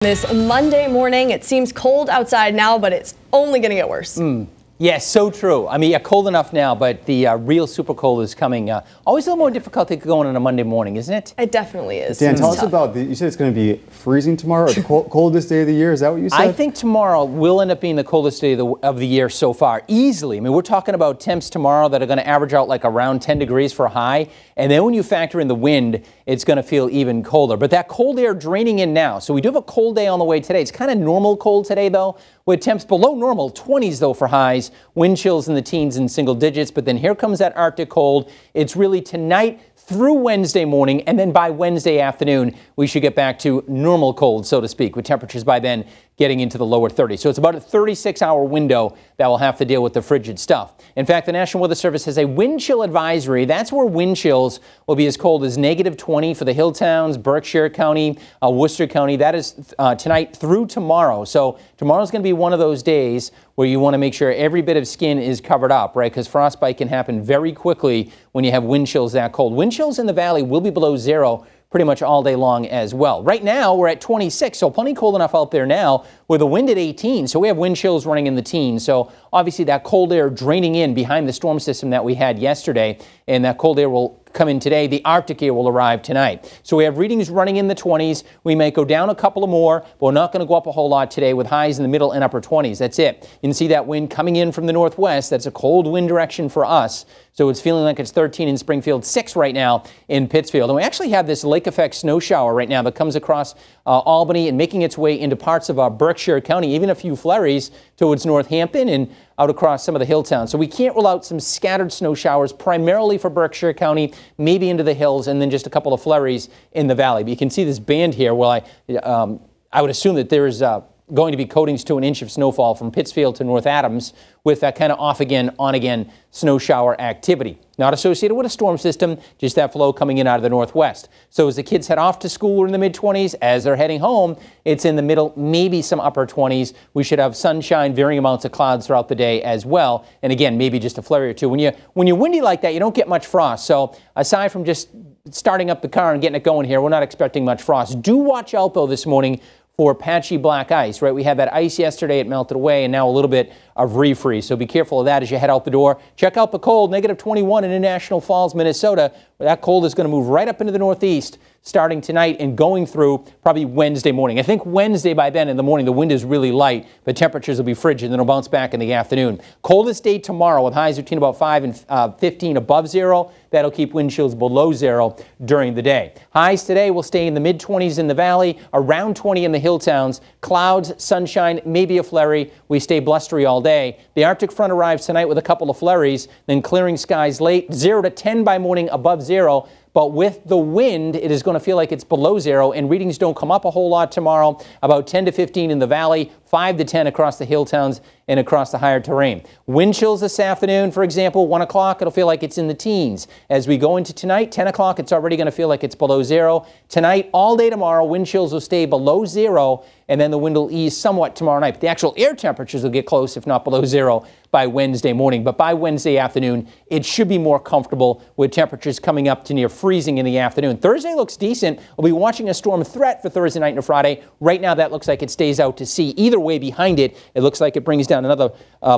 This Monday morning, it seems cold outside now, but it's only going to get worse. Yes, so true. I mean, cold enough now, but the real super cold is coming. Always a little more difficult to get going on a Monday morning, isn't it? It definitely is. Dan, tell us about you said it's going to be freezing tomorrow, or the coldest day of the year. Is that what you said? I think tomorrow will end up being the coldest day of the year so far, easily. I mean, we're talking about temps tomorrow that are going to average out like around 10 degrees for a high. And then when you factor in the wind, it's going to feel even colder. But that cold air draining in now. So we do have a cold day on the way today. It's kind of normal cold today, though, with temps below normal, 20s, though, for highs. Wind chills in the teens and single digits. But then here comes that Arctic cold. It's really tonight through Wednesday morning, and then by Wednesday afternoon, we should get back to normal cold, so to speak, with temperatures by then getting into the lower 30s. So it's about a 36-hour window that will have to deal with the frigid stuff. In fact, the National Weather Service has a wind chill advisory. That's where wind chills will be as cold as -20 for the hill towns, Berkshire County, Worcester County. That is tonight through tomorrow. So tomorrow's going to be one of those days where you want to make sure every bit of skin is covered up, right? Because frostbite can happen very quickly when you have wind chills that cold. Wind chills in the valley will be below zero pretty much all day long as well. Right now, we're at 26, so plenty cold enough out there now with a wind at 18. So we have wind chills running in the teens. So obviously that cold air draining in behind the storm system that we had yesterday, and that cold air will come in today. The Arctic air will arrive tonight. So we have readings running in the 20s. We may go down a couple of more, but we're not going to go up a whole lot today with highs in the middle and upper 20s. That's it. You can see that wind coming in from the northwest. That's a cold wind direction for us. So it's feeling like it's 13 in Springfield, 6 right now in Pittsfield. And we actually have this lake effect snow shower right now that comes across Albany and making its way into parts of Berkshire County, even a few flurries towards Northampton and out across some of the hill towns. So we can't rule out some scattered snow showers, primarily for Berkshire County, maybe into the hills, and then just a couple of flurries in the valley. But you can see this band here. Well, I would assume that there is going to be coatings to an inch of snowfall from Pittsfield to North Adams with that kind of off again, on again snow shower activity. Not associated with a storm system, just that flow coming in out of the northwest. So as the kids head off to school, we're in the mid-20s. As they're heading home, it's in the middle, maybe some upper 20s. We should have sunshine, varying amounts of clouds throughout the day as well. And again, maybe just a flurry or two. When you're windy like that, you don't get much frost. So aside from just starting up the car and getting it going here, we're not expecting much frost. Do watch out, though, this morning for patchy black ice, right? We had that ice yesterday, it melted away, and now a little bit of refreeze. So be careful of that as you head out the door. Check out the cold, -21 in International Falls, Minnesota, where that cold is going to move right up into the northeast starting tonight and going through probably Wednesday morning. I think Wednesday by then in the morning, the wind is really light, but temperatures will be frigid, and then it'll bounce back in the afternoon. Coldest day tomorrow with highs between about 5 and 15 above zero. That'll keep wind chills below zero during the day. Highs today will stay in the mid-20s in the valley, around 20 in the hill towns. Clouds, sunshine, maybe a flurry. We stay blustery all day. The Arctic front arrives tonight with a couple of flurries, then clearing skies late, 0 to 10 by morning above zero. But with the wind, it is going to feel like it's below zero, and readings don't come up a whole lot tomorrow, about 10 to 15 in the valley, 5 to 10 across the hill towns and across the higher terrain. Wind chills this afternoon, for example, 1 o'clock, it'll feel like it's in the teens. As we go into tonight, 10 o'clock, it's already going to feel like it's below zero. Tonight, all day tomorrow, wind chills will stay below zero, and then the wind will ease somewhat tomorrow night. But the actual air temperatures will get close, if not below zero, by Wednesday morning. But by Wednesday afternoon, it should be more comfortable with temperatures coming up to near freezing in the afternoon. Thursday looks decent. We'll be watching a storm threat for Thursday night and Friday. Right now, that looks like it stays out to sea. Either way, behind it, it looks like it brings down another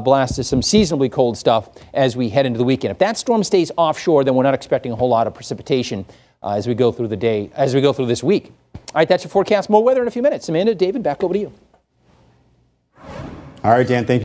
blast of some seasonably cold stuff as we head into the weekend. If that storm stays offshore, then we're not expecting a whole lot of precipitation as we go through the day, as we go through this week. All right, that's your forecast. More weather in a few minutes. Amanda, David, back over to you. All right, Dan, thank you.